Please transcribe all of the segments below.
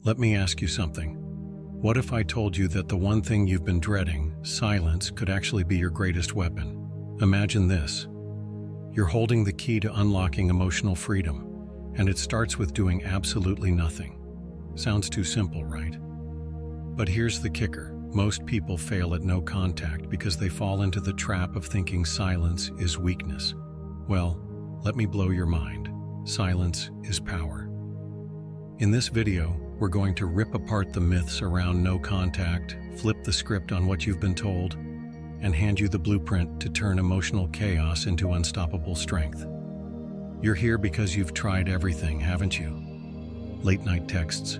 Let me ask you something. What if I told you that the one thing you've been dreading, silence, could actually be your greatest weapon? Imagine this. You're holding the key to unlocking emotional freedom, and it starts with doing absolutely nothing. Sounds too simple, right? But here's the kicker. Most people fail at no contact because they fall into the trap of thinking silence is weakness. Well, let me blow your mind. Silence is power. In this video, we're going to rip apart the myths around no contact, flip the script on what you've been told, and hand you the blueprint to turn emotional chaos into unstoppable strength. You're here because you've tried everything, haven't you? Late-night texts,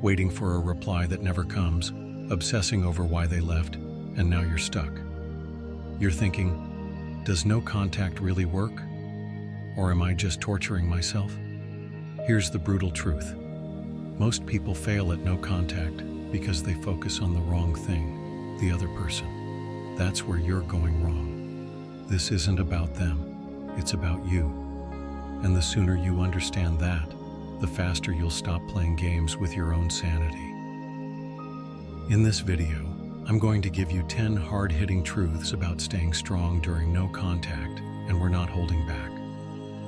waiting for a reply that never comes, obsessing over why they left, and now you're stuck. You're thinking, does no contact really work? Or am I just torturing myself? Here's the brutal truth. Most people fail at no contact because they focus on the wrong thing, the other person. That's where you're going wrong. This isn't about them, it's about you. And the sooner you understand that, the faster you'll stop playing games with your own sanity. In this video, I'm going to give you 10 hard-hitting truths about staying strong during no contact, and we're not holding back.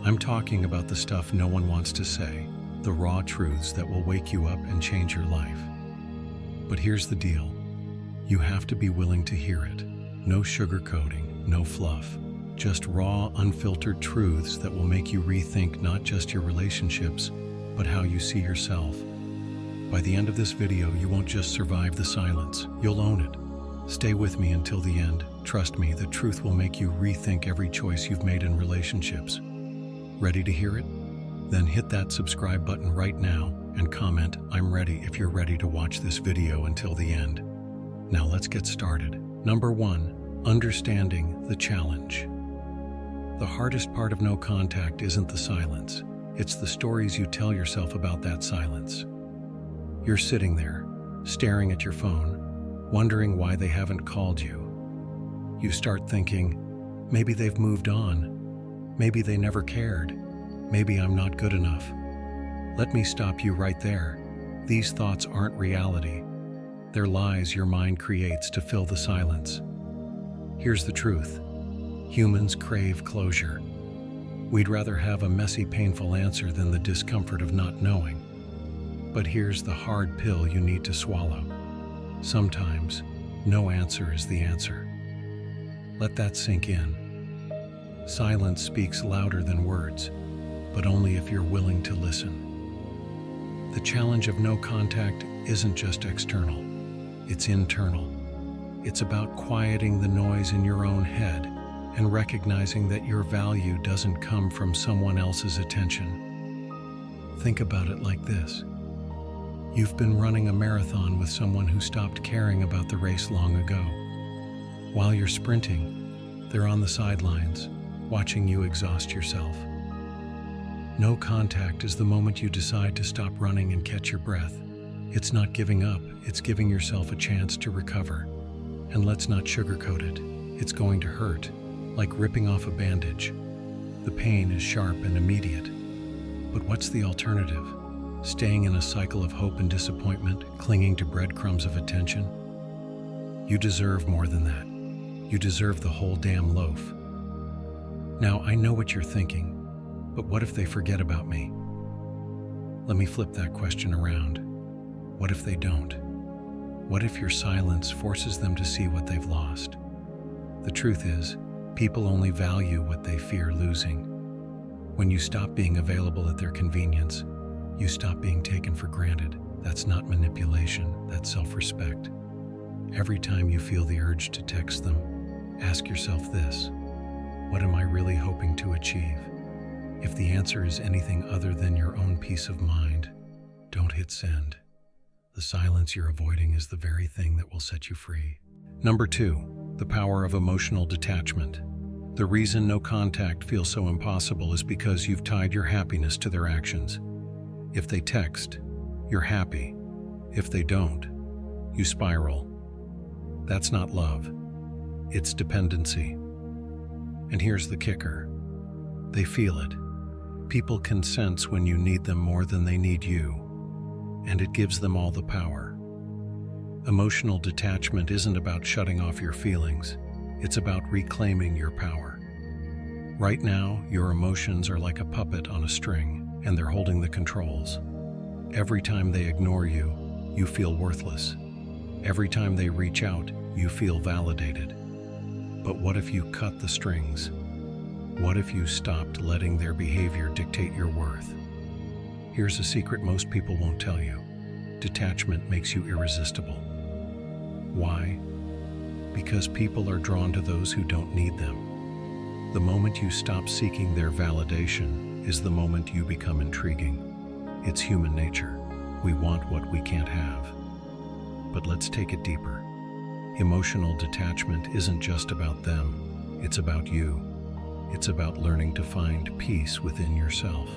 I'm talking about the stuff no one wants to say, the raw truths that will wake you up and change your life. But here's the deal. You have to be willing to hear it. No sugarcoating, no fluff. Just raw, unfiltered truths that will make you rethink not just your relationships, but how you see yourself. By the end of this video, you won't just survive the silence, you'll own it. Stay with me until the end. Trust me, the truth will make you rethink every choice you've made in relationships. Ready to hear it? Then hit that subscribe button right now and comment, "I'm ready," if you're ready to watch this video until the end. Now let's get started. Number 1, understanding the challenge. The hardest part of no contact isn't the silence. It's the stories you tell yourself about that silence. You're sitting there, staring at your phone, wondering why they haven't called you. You start thinking, maybe they've moved on. Maybe they never cared. Maybe I'm not good enough. Let me stop you right there. These thoughts aren't reality. They're lies your mind creates to fill the silence. Here's the truth. Humans crave closure. We'd rather have a messy, painful answer than the discomfort of not knowing. But here's the hard pill you need to swallow. Sometimes, no answer is the answer. Let that sink in. Silence speaks louder than words, but only if you're willing to listen. The challenge of no contact isn't just external, it's internal. It's about quieting the noise in your own head and recognizing that your value doesn't come from someone else's attention. Think about it like this. You've been running a marathon with someone who stopped caring about the race long ago. While you're sprinting, they're on the sidelines, watching you exhaust yourself. No contact is the moment you decide to stop running and catch your breath. It's not giving up, it's giving yourself a chance to recover. And let's not sugarcoat it. It's going to hurt, like ripping off a bandage. The pain is sharp and immediate. But what's the alternative? Staying in a cycle of hope and disappointment, clinging to breadcrumbs of attention? You deserve more than that. You deserve the whole damn loaf. Now, I know what you're thinking, but what if they forget about me? Let me flip that question around. What if they don't? What if your silence forces them to see what they've lost? The truth is, people only value what they fear losing. When you stop being available at their convenience, you stop being taken for granted. That's not manipulation, that's self-respect. Every time you feel the urge to text them, ask yourself this: what am I really hoping to achieve? If the answer is anything other than your own peace of mind, don't hit send. The silence you're avoiding is the very thing that will set you free. Number 2, the power of emotional detachment. The reason no contact feels so impossible is because you've tied your happiness to their actions. If they text, you're happy. If they don't, you spiral. That's not love. It's dependency. And here's the kicker. They feel it. People can sense when you need them more than they need you. and it gives them all the power. Emotional detachment isn't about shutting off your feelings, it's about reclaiming your power. Right now, your emotions are like a puppet on a string, and they're holding the controls. Every time they ignore you, you feel worthless. Every time they reach out, you feel validated. But what if you cut the strings? What if you stopped letting their behavior dictate your worth? Here's a secret most people won't tell you. Detachment makes you irresistible. Why? Because people are drawn to those who don't need them. The moment you stop seeking their validation is the moment you become intriguing. It's human nature. We want what we can't have. But let's take it deeper. Emotional detachment isn't just about them, it's about you. It's about learning to find peace within yourself.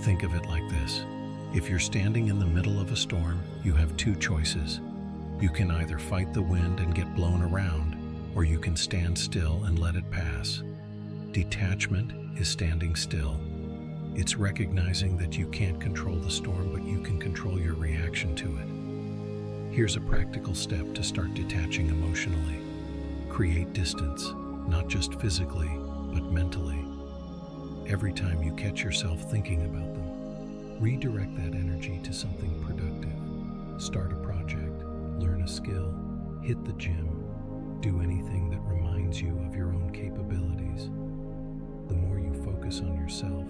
Think of it like this. If you're standing in the middle of a storm, you have two choices. You can either fight the wind and get blown around, or you can stand still and let it pass. Detachment is standing still. It's recognizing that you can't control the storm, but you can control your reaction to it. Here's a practical step to start detaching emotionally. Create distance, not just physically, but mentally. Every time you catch yourself thinking about them, redirect that energy to something productive. Start a project, learn a skill, hit the gym, do anything that reminds you of your own capabilities. The more you focus on yourself,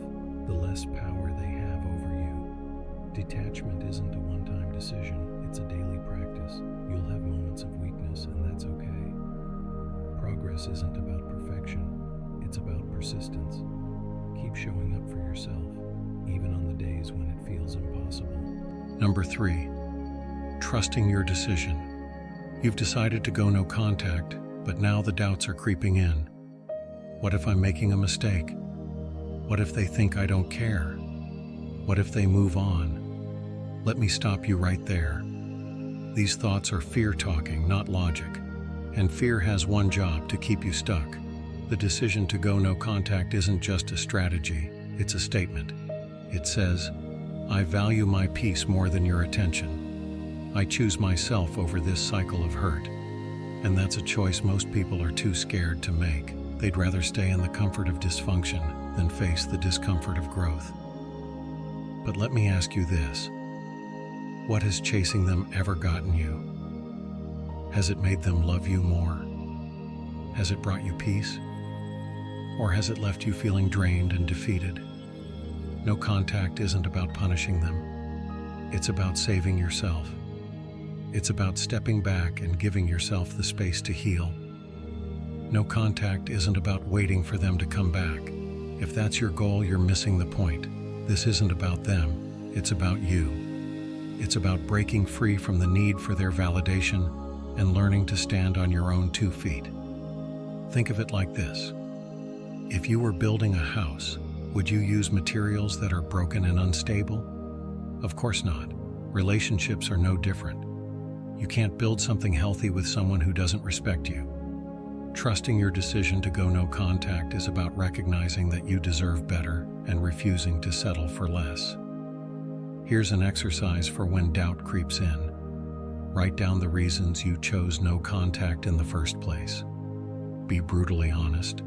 the less power they have over you. Detachment isn't a one-time decision, it's a daily practice. You'll have moments of weakness, and that's okay. Progress isn't about perfection, it's about persistence. Keep showing up for yourself, even on the days when it feels impossible. Number 3, trusting your decision. You've decided to go no contact, but now the doubts are creeping in. What if I'm making a mistake? What if they think I don't care? What if they move on? Let me stop you right there. These thoughts are fear talking, not logic. And fear has one job: to keep you stuck. The decision to go no contact isn't just a strategy, it's a statement. It says, I value my peace more than your attention. I choose myself over this cycle of hurt. And that's a choice most people are too scared to make. They'd rather stay in the comfort of dysfunction than face the discomfort of growth. But let me ask you this. What has chasing them ever gotten you? Has it made them love you more? Has it brought you peace? Or has it left you feeling drained and defeated? No contact isn't about punishing them. It's about saving yourself. It's about stepping back and giving yourself the space to heal. No contact isn't about waiting for them to come back. If that's your goal, you're missing the point. This isn't about them, it's about you. It's about breaking free from the need for their validation and learning to stand on your own 2 feet. Think of it like this. If you were building a house, would you use materials that are broken and unstable? Of course not. Relationships are no different. You can't build something healthy with someone who doesn't respect you. Trusting your decision to go no contact is about recognizing that you deserve better and refusing to settle for less. Here's an exercise for when doubt creeps in. Write down the reasons you chose no contact in the first place. Be brutally honest.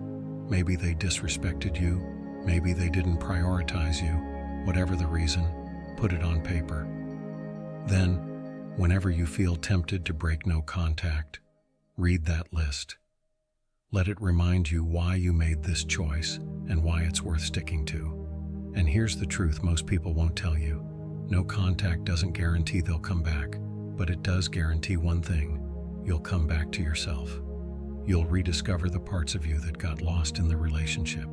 Maybe they disrespected you. Maybe they didn't prioritize you. Whatever the reason, put it on paper. Then, whenever you feel tempted to break no contact, read that list. Let it remind you why you made this choice and why it's worth sticking to. And here's the truth most people won't tell you. No contact doesn't guarantee they'll come back, but it does guarantee one thing: you'll come back to yourself. You'll rediscover the parts of you that got lost in the relationship.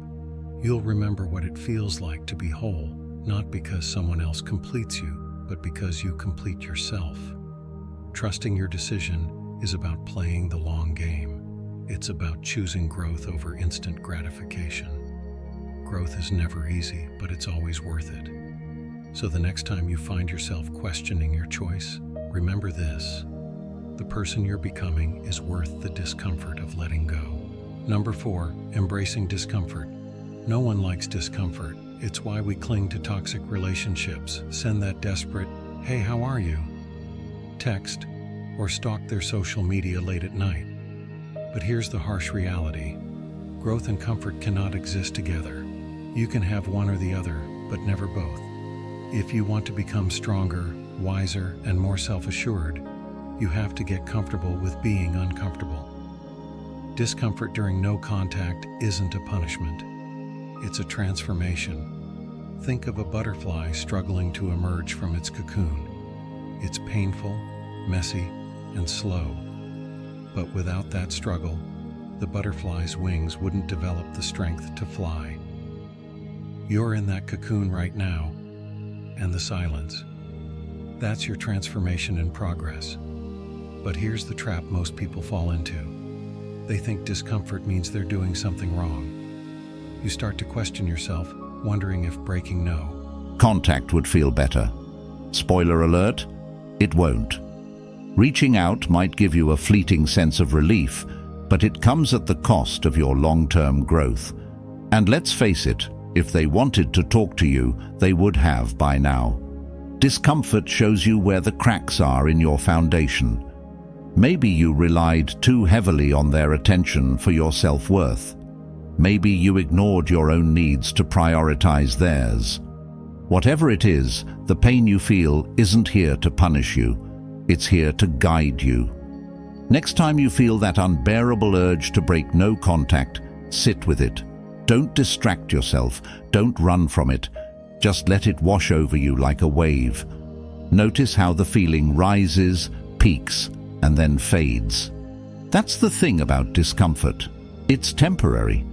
You'll remember what it feels like to be whole, not because someone else completes you, but because you complete yourself. Trusting your decision is about playing the long game. It's about choosing growth over instant gratification. Growth is never easy, but it's always worth it. So the next time you find yourself questioning your choice, remember this: the person you're becoming is worth the discomfort of letting go. Number 4, embracing discomfort. No one likes discomfort. It's why we cling to toxic relationships, send that desperate, "Hey, how are you?" text, or stalk their social media late at night. But here's the harsh reality. Growth and comfort cannot exist together. You can have one or the other, but never both. If you want to become stronger, wiser, and more self-assured, you have to get comfortable with being uncomfortable. Discomfort during no contact isn't a punishment. It's a transformation. Think of a butterfly struggling to emerge from its cocoon. It's painful, messy, and slow. But without that struggle, the butterfly's wings wouldn't develop the strength to fly. You're in that cocoon right now, and the silence. That's your transformation in progress. But here's the trap most people fall into. They think discomfort means they're doing something wrong. You start to question yourself, wondering if breaking no contact would feel better. Spoiler alert, it won't. Reaching out might give you a fleeting sense of relief, but it comes at the cost of your long-term growth. And let's face it, if they wanted to talk to you, they would have by now. Discomfort shows you where the cracks are in your foundation. Maybe you relied too heavily on their attention for your self-worth. Maybe you ignored your own needs to prioritize theirs. Whatever it is, the pain you feel isn't here to punish you. It's here to guide you. Next time you feel that unbearable urge to break no contact, sit with it. Don't distract yourself. Don't run from it. Just let it wash over you like a wave. Notice how the feeling rises, peaks, and then fades. That's the thing about discomfort. It's temporary.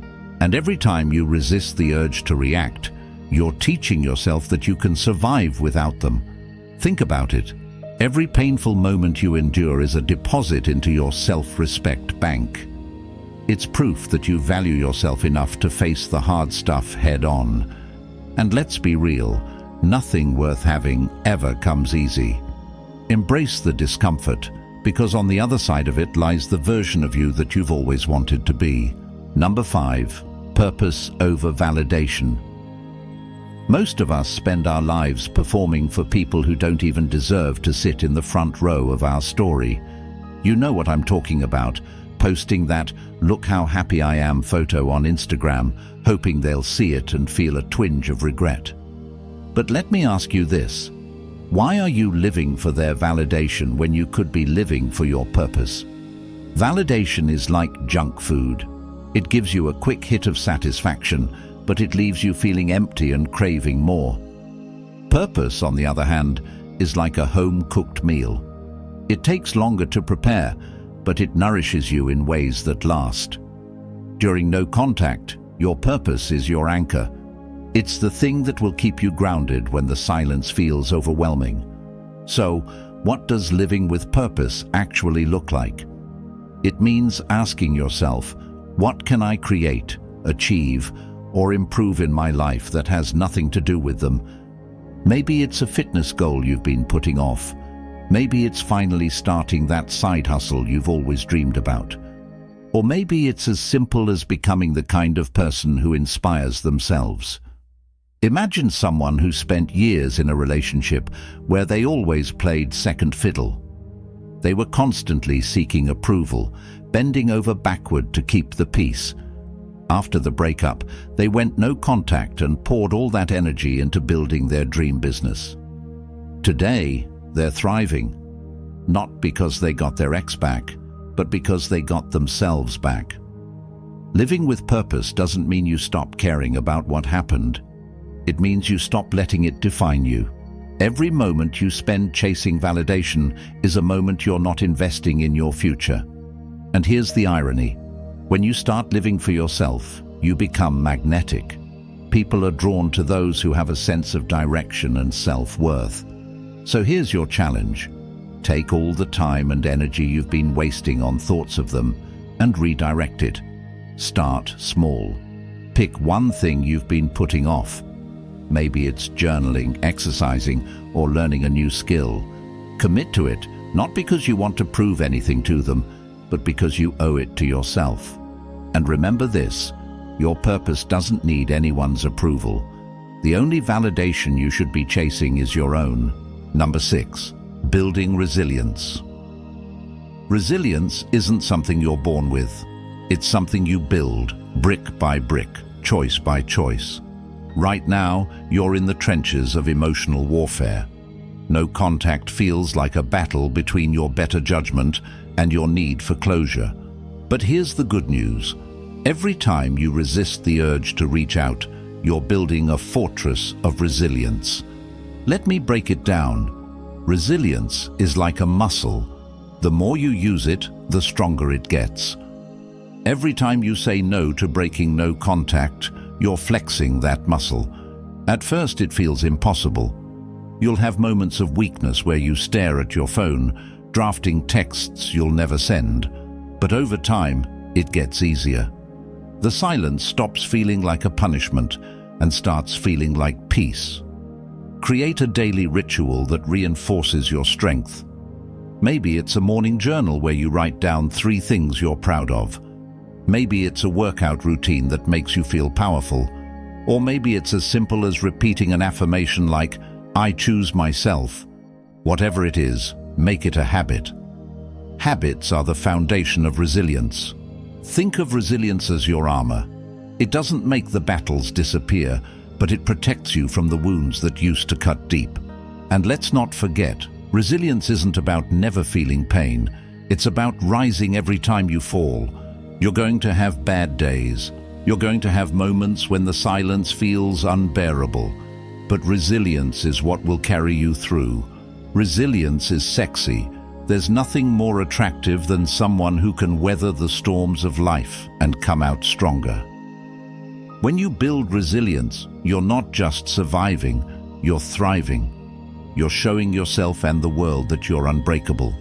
And every time you resist the urge to react, you're teaching yourself that you can survive without them. Think about it. Every painful moment you endure is a deposit into your self-respect bank. It's proof that you value yourself enough to face the hard stuff head-on. And let's be real, nothing worth having ever comes easy. Embrace the discomfort, because on the other side of it lies the version of you that you've always wanted to be. Number 5, purpose over validation. Most of us spend our lives performing for people who don't even deserve to sit in the front row of our story. You know what I'm talking about, posting that "look how happy I am" photo on Instagram, hoping they'll see it and feel a twinge of regret. But let me ask you this. Why are you living for their validation when you could be living for your purpose? Validation is like junk food. It gives you a quick hit of satisfaction, but it leaves you feeling empty and craving more. Purpose, on the other hand, is like a home-cooked meal. It takes longer to prepare, but it nourishes you in ways that last. During no contact, your purpose is your anchor. It's the thing that will keep you grounded when the silence feels overwhelming. So, what does living with purpose actually look like? It means asking yourself, what can I create, achieve, or improve in my life that has nothing to do with them? Maybe it's a fitness goal you've been putting off. Maybe it's finally starting that side hustle you've always dreamed about. Or maybe it's as simple as becoming the kind of person who inspires themselves. Imagine someone who spent years in a relationship where they always played second fiddle. They were constantly seeking approval, bending over backward to keep the peace. After the breakup, they went no contact and poured all that energy into building their dream business. Today, they're thriving, not because they got their ex back, but because they got themselves back. Living with purpose doesn't mean you stop caring about what happened. It means you stop letting it define you. Every moment you spend chasing validation is a moment you're not investing in your future. And here's the irony. When you start living for yourself, you become magnetic. People are drawn to those who have a sense of direction and self-worth. So here's your challenge. Take all the time and energy you've been wasting on thoughts of them and redirect it. Start small. Pick one thing you've been putting off. Maybe it's journaling, exercising, or learning a new skill. Commit to it, not because you want to prove anything to them, but because you owe it to yourself. And remember this, your purpose doesn't need anyone's approval. The only validation you should be chasing is your own. Number 6. Building resilience. Resilience isn't something you're born with. It's something you build, brick by brick, choice by choice. Right now, you're in the trenches of emotional warfare. No contact feels like a battle between your better judgment and your need for closure. But here's the good news. Every time you resist the urge to reach out, you're building a fortress of resilience. Let me break it down. Resilience is like a muscle. The more you use it, the stronger it gets. Every time you say no to breaking no contact, you're flexing that muscle. At first it feels impossible. You'll have moments of weakness where you stare at your phone, drafting texts you'll never send. But over time, it gets easier. The silence stops feeling like a punishment and starts feeling like peace. Create a daily ritual that reinforces your strength. Maybe it's a morning journal where you write down 3 things you're proud of. Maybe it's a workout routine that makes you feel powerful. Or maybe it's as simple as repeating an affirmation like, "I choose myself." Whatever it is, make it a habit. Habits are the foundation of resilience. Think of resilience as your armor. It doesn't make the battles disappear, but it protects you from the wounds that used to cut deep. And let's not forget, resilience isn't about never feeling pain. It's about rising every time you fall. You're going to have bad days. You're going to have moments when the silence feels unbearable. But resilience is what will carry you through. Resilience is sexy. There's nothing more attractive than someone who can weather the storms of life and come out stronger. When you build resilience, you're not just surviving, you're thriving. You're showing yourself and the world that you're unbreakable.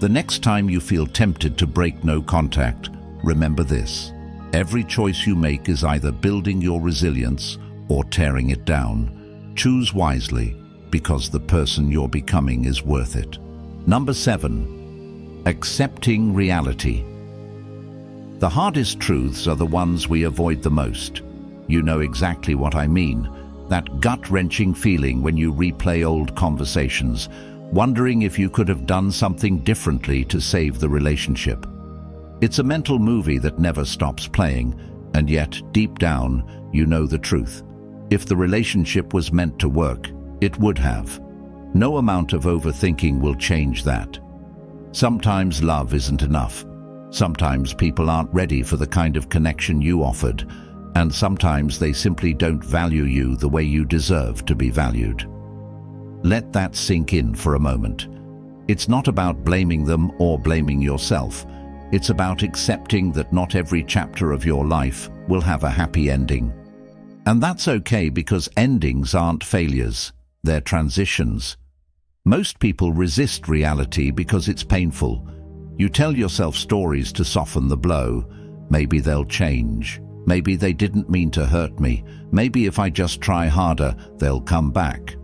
The next time you feel tempted to break no contact, remember this. Every choice you make is either building your resilience or tearing it down. Choose wisely, because the person you're becoming is worth it. Number 7. Accepting reality. The hardest truths are the ones we avoid the most. You know exactly what I mean. That gut-wrenching feeling when you replay old conversations, wondering if you could have done something differently to save the relationship. It's a mental movie that never stops playing, and yet, deep down, you know the truth. If the relationship was meant to work, it would have. No amount of overthinking will change that. Sometimes love isn't enough. Sometimes people aren't ready for the kind of connection you offered, and sometimes they simply don't value you the way you deserve to be valued. Let that sink in for a moment. It's not about blaming them or blaming yourself. It's about accepting that not every chapter of your life will have a happy ending. And that's okay, because endings aren't failures, they're transitions. Most people resist reality because it's painful. You tell yourself stories to soften the blow. Maybe they'll change. Maybe they didn't mean to hurt me. Maybe if I just try harder, they'll come back.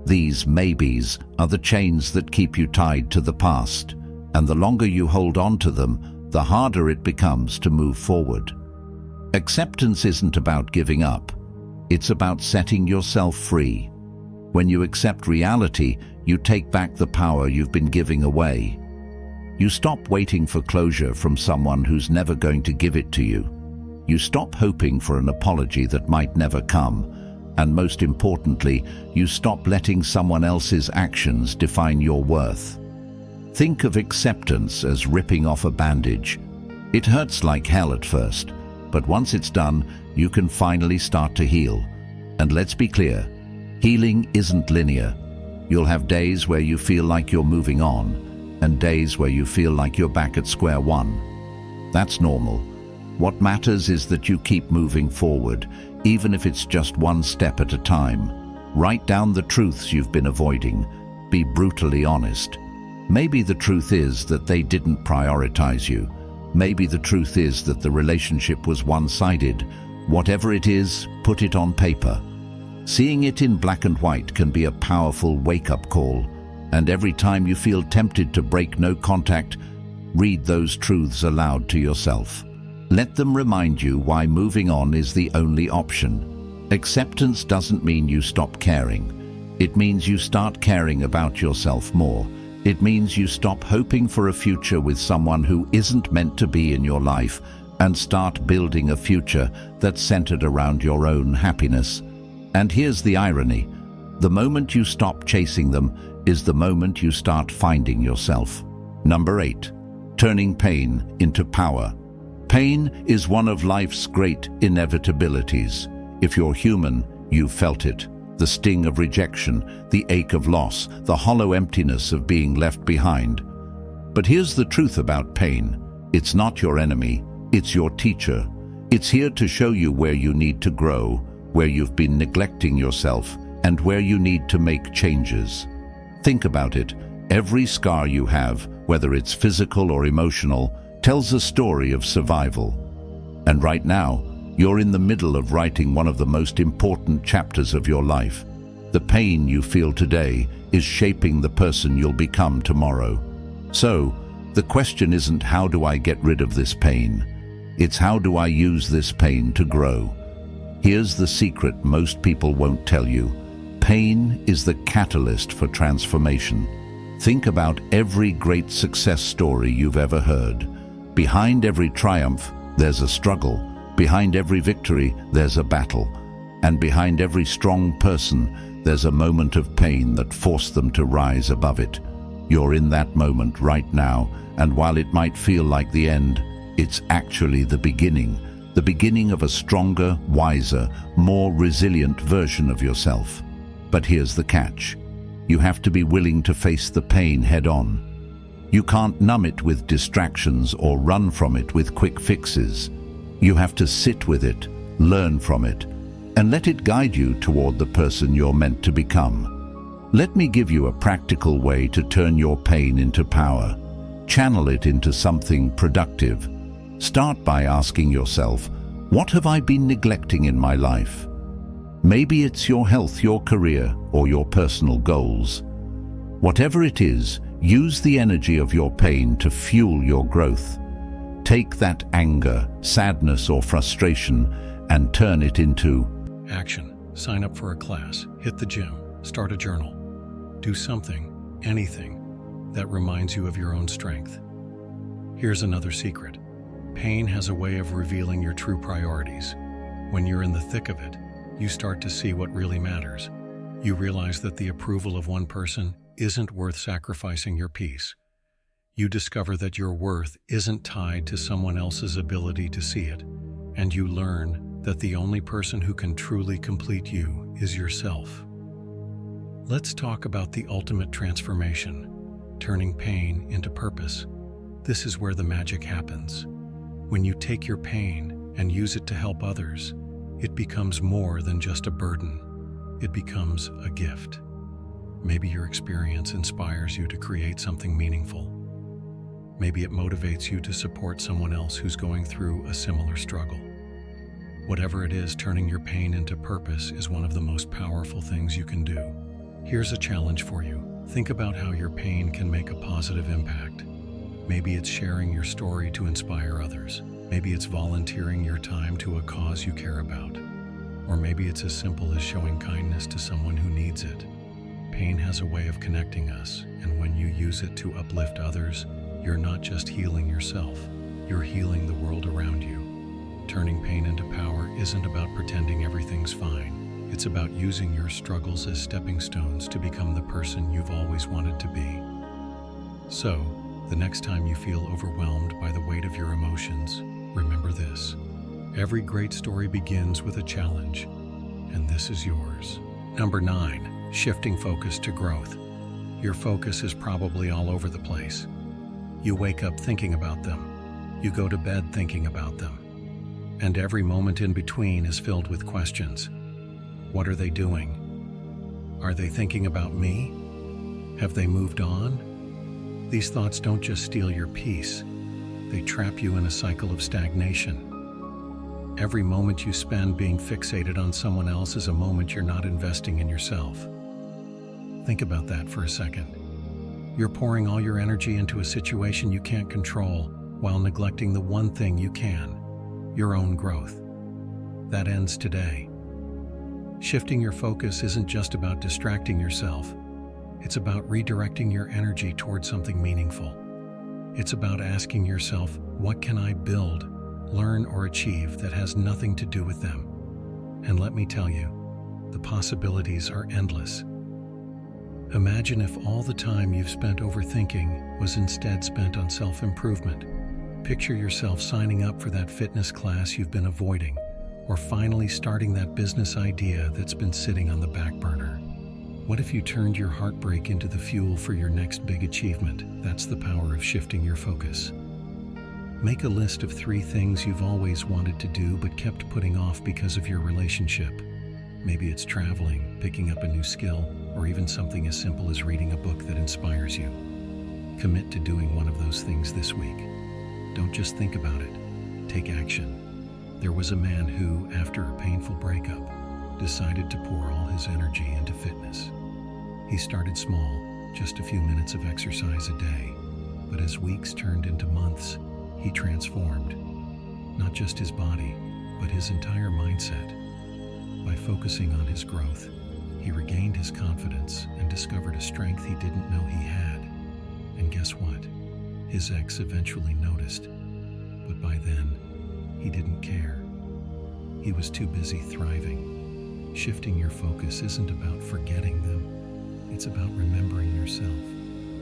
These maybes are the chains that keep you tied to the past, and the longer you hold on to them, the harder it becomes to move forward. Acceptance isn't about giving up. It's about setting yourself free. When you accept reality, you take back the power you've been giving away. You stop waiting for closure from someone who's never going to give it to you. You stop hoping for an apology that might never come. And most importantly, you stop letting someone else's actions define your worth. Think of acceptance as ripping off a bandage. It hurts like hell at first, but once it's done, you can finally start to heal. And let's be clear, healing isn't linear. You'll have days where you feel like you're moving on, and days where you feel like you're back at square one. That's normal. What matters is that you keep moving forward, even if it's just one step at a time. Write down the truths you've been avoiding. Be brutally honest. Maybe the truth is that they didn't prioritize you. Maybe the truth is that the relationship was one-sided. Whatever it is, put it on paper. Seeing it in black and white can be a powerful wake-up call. And every time you feel tempted to break no contact, read those truths aloud to yourself. Let them remind you why moving on is the only option. Acceptance doesn't mean you stop caring. It means you start caring about yourself more. It means you stop hoping for a future with someone who isn't meant to be in your life and start building a future that's centered around your own happiness. And here's the irony. The moment you stop chasing them is the moment you start finding yourself. Number 8. Turning pain into power. Pain is one of life's great inevitabilities. If you're human, you've felt it. The sting of rejection, the ache of loss, the hollow emptiness of being left behind. But here's the truth about pain. It's not your enemy, it's your teacher. It's here to show you where you need to grow, where you've been neglecting yourself, and where you need to make changes. Think about it. Every scar you have, whether it's physical or emotional, tells a story of survival. And right now, you're in the middle of writing one of the most important chapters of your life. The pain you feel today is shaping the person you'll become tomorrow. So, the question isn't how do I get rid of this pain? It's how do I use this pain to grow? Here's the secret most people won't tell you. Pain is the catalyst for transformation. Think about every great success story you've ever heard. Behind every triumph, there's a struggle. Behind every victory, there's a battle. And behind every strong person, there's a moment of pain that forced them to rise above it. You're in that moment right now, and while it might feel like the end, it's actually the beginning of a stronger, wiser, more resilient version of yourself. But here's the catch. You have to be willing to face the pain head-on. You can't numb it with distractions or run from it with quick fixes. You have to sit with it, learn from it, and let it guide you toward the person you're meant to become. Let me give you a practical way to turn your pain into power. Channel it into something productive. Start by asking yourself, what have I been neglecting in my life? Maybe it's your health, your career, or your personal goals. Whatever it is, use the energy of your pain to fuel your growth. Take that anger, sadness, or frustration and turn it into action. Sign up for a class, hit the gym, start a journal. Do something, anything, that reminds you of your own strength. Here's another secret. Pain has a way of revealing your true priorities. When you're in the thick of it, you start to see what really matters. You realize that the approval of one person isn't worth sacrificing your peace. You discover that your worth isn't tied to someone else's ability to see it, and you learn that the only person who can truly complete you is yourself. Let's talk about the ultimate transformation, turning pain into purpose. This is where the magic happens. When you take your pain and use it to help others, it becomes more than just a burden. It becomes a gift. Maybe your experience inspires you to create something meaningful. Maybe it motivates you to support someone else who's going through a similar struggle. Whatever it is, turning your pain into purpose is one of the most powerful things you can do. Here's a challenge for you. Think about how your pain can make a positive impact. Maybe it's sharing your story to inspire others. Maybe it's volunteering your time to a cause you care about. Or maybe it's as simple as showing kindness to someone who needs it. Pain has a way of connecting us, and when you use it to uplift others, you're not just healing yourself, you're healing the world around you. Turning pain into power isn't about pretending everything's fine. It's about using your struggles as stepping stones to become the person you've always wanted to be. So, the next time you feel overwhelmed by the weight of your emotions, remember this. Every great story begins with a challenge, and this is yours. Number 9, shifting focus to growth. Your focus is probably all over the place. You wake up thinking about them. You go to bed thinking about them. And every moment in between is filled with questions. What are they doing? Are they thinking about me? Have they moved on? These thoughts don't just steal your peace. They trap you in a cycle of stagnation. Every moment you spend being fixated on someone else is a moment you're not investing in yourself. Think about that for a second. You're pouring all your energy into a situation you can't control while neglecting the one thing you can, your own growth. That ends today. Shifting your focus isn't just about distracting yourself. It's about redirecting your energy toward something meaningful. It's about asking yourself, what can I build, learn, or achieve that has nothing to do with them? And let me tell you, the possibilities are endless. Imagine if all the time you've spent overthinking was instead spent on self-improvement. Picture yourself signing up for that fitness class you've been avoiding, or finally starting that business idea that's been sitting on the back burner. What if you turned your heartbreak into the fuel for your next big achievement? That's the power of shifting your focus. Make a list of 3 things you've always wanted to do but kept putting off because of your relationship. Maybe it's traveling, picking up a new skill, or even something as simple as reading a book that inspires you. Commit to doing one of those things this week. Don't just think about it. Take action. There was a man who, after a painful breakup, decided to pour all his energy into fitness. He started small, just a few minutes of exercise a day, but as weeks turned into months, he transformed. Not just his body, but his entire mindset. By focusing on his growth, he regained his confidence and discovered a strength he didn't know he had. And guess what? His ex eventually noticed, but by then, he didn't care. He was too busy thriving. Shifting your focus isn't about forgetting them. It's about remembering yourself.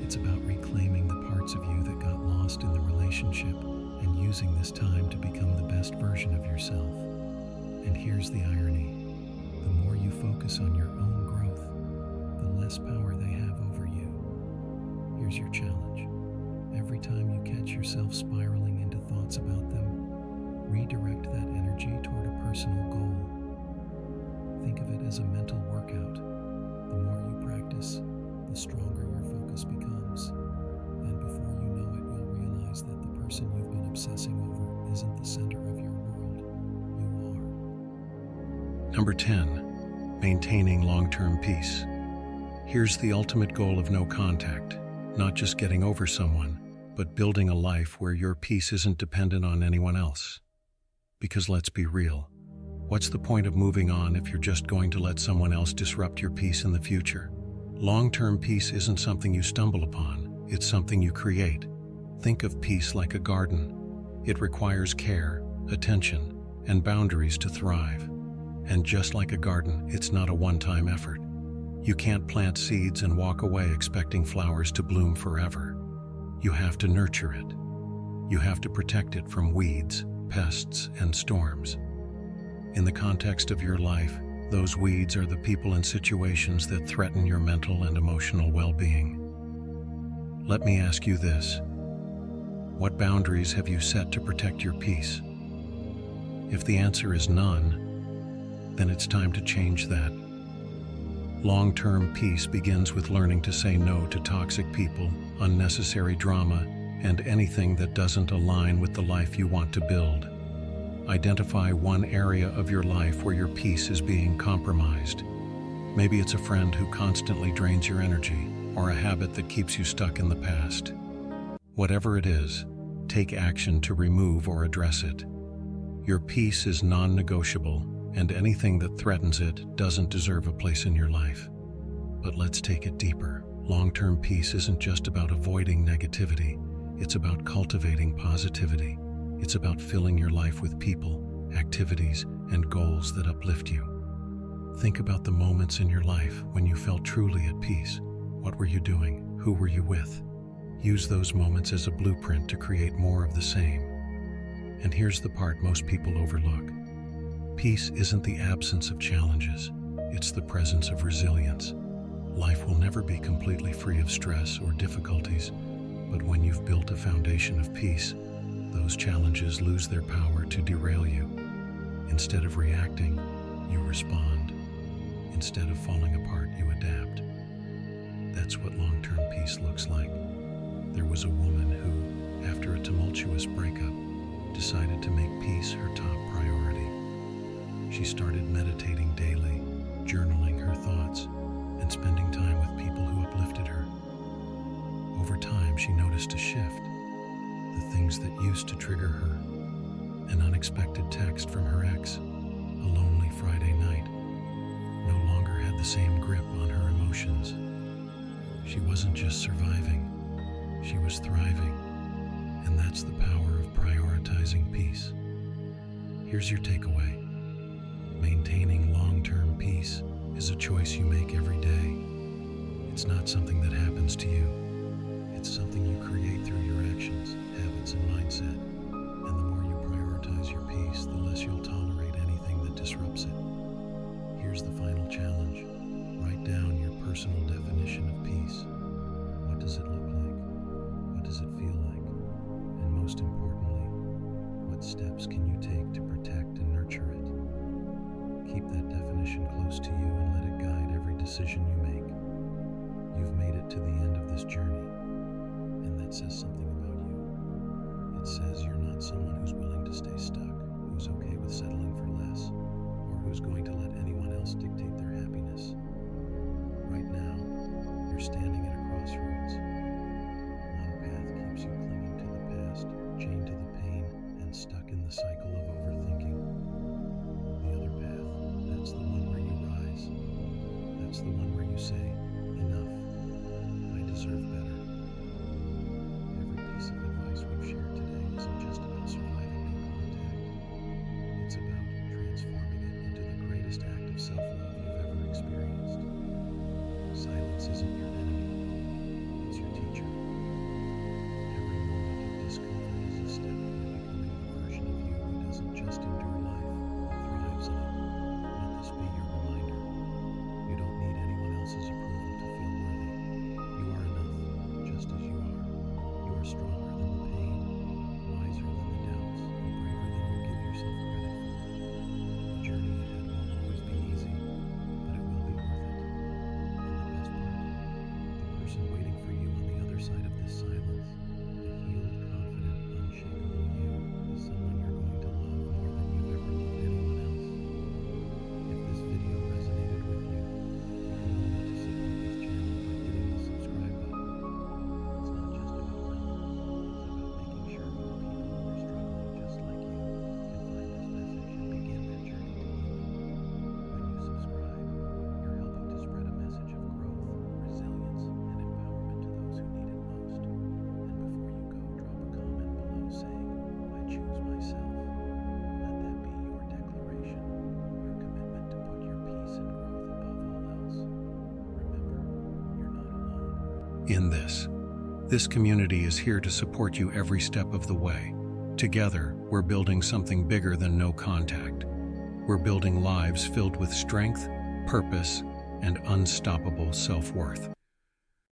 It's about reclaiming the parts of you that got lost in the relationship and using this time to become the best version of yourself. And here's the irony. The more you focus on your own growth, the less power they have over you. Here's your challenge. Every time you catch yourself spiraling into thoughts about them, redirect that energy toward a personal goal. Think of it as a mental workout. The more you practice, the stronger your focus becomes. And before you know it, you'll realize that the person you've been obsessing over isn't the center of your world. You are. Number 10, maintaining long-term peace. Here's the ultimate goal of no contact, not just getting over someone, but building a life where your peace isn't dependent on anyone else. Because let's be real, what's the point of moving on if you're just going to let someone else disrupt your peace in the future? Long-term peace isn't something you stumble upon, it's something you create. Think of peace like a garden. It requires care, attention, and boundaries to thrive. And just like a garden, it's not a one-time effort. You can't plant seeds and walk away expecting flowers to bloom forever. You have to nurture it. You have to protect it from weeds, pests, and storms. In the context of your life, those weeds are the people and situations that threaten your mental and emotional well-being. Let me ask you this. What boundaries have you set to protect your peace? If the answer is none, then it's time to change that. Long-term peace begins with learning to say no to toxic people, unnecessary drama, and anything that doesn't align with the life you want to build. Identify one area of your life where your peace is being compromised. Maybe it's a friend who constantly drains your energy, or a habit that keeps you stuck in the past. Whatever it is, take action to remove or address it. Your peace is non-negotiable, and anything that threatens it doesn't deserve a place in your life. But let's take it deeper. Long-term peace isn't just about avoiding negativity, it's about cultivating positivity. It's about filling your life with people, activities, and goals that uplift you. Think about the moments in your life when you felt truly at peace. What were you doing? Who were you with? Use those moments as a blueprint to create more of the same. And here's the part most people overlook. Peace isn't the absence of challenges, it's the presence of resilience. Life will never be completely free of stress or difficulties, but when you've built a foundation of peace, those challenges lose their power to derail you. Instead of reacting, you respond. Instead of falling apart, you adapt. That's what long-term peace looks like. There was a woman who, after a tumultuous breakup, decided to make peace her top priority. She started meditating daily, journaling her thoughts, and spending time with people who uplifted her. Over time, she noticed a shift. The things that used to trigger her, an unexpected text from her ex, a lonely Friday night, the same grip on her emotions. She wasn't just surviving, she was thriving, and that's the power of prioritizing peace. Here's your takeaway. Maintaining long-term peace is a choice you make every day. It's not something that happens to you. It's something you create through your actions, habits, and mindset. And the more you prioritize your peace, the less you'll tolerate anything that disrupts it. Here's the final challenge. Write down your personal definition of peace. What does it look like? What does it feel like? And most importantly, what steps can you take to protect and nurture it? Keep that definition close to you and let it guide every decision you make. You've made it to the end of this journey, and that says something about you. It says you're not someone who's willing to stay stuck, who's okay with settling for less, or who's going to let anyone else dictate their happiness. Right now, you're standing at a crossroads. One path keeps you clinging to the past, chained to the pain, and stuck in the cycle of overthinking. The other path, that's the one where you rise. That's the one where you say, enough. I deserve better. Every piece of advice we've shared today isn't just about surviving no contact. It's about transforming it into the greatest act of self-love you've ever experienced. Silence isn't your enemy. It's your teacher. Every moment of discomfort is a step toward becoming the version of you who doesn't just endure life, but thrives in it. Let this be your reminder. You don't need anyone else's approval to feel worthy. You are enough, just as you are. You are stronger than the pain, wiser than the doubts, and braver than you give yourself credit for. The journey ahead won't always be easy, but it will be worth it. And the best part, the person waiting for you on the other side of this silence, the healed, confident, unshakable you, is someone you're going to love more than you've ever loved anyone else. If this video resonated with you, take a moment to support this channel by hitting the subscribe button. It's not just about numbers, it's about making sure more people who are struggling just like you can find this message and begin their journey to healing. When you subscribe, you're helping to spread a message of growth, resilience, and empowerment to those who need it most. And before you go, drop a comment below saying, I choose myself. Let that be your declaration, your commitment to put your peace and growth above all else. Remember, you're not alone. In this community is here to support you every step of the way. Together, we're building something bigger than no contact. We're building lives filled with strength, purpose, and unstoppable self-worth.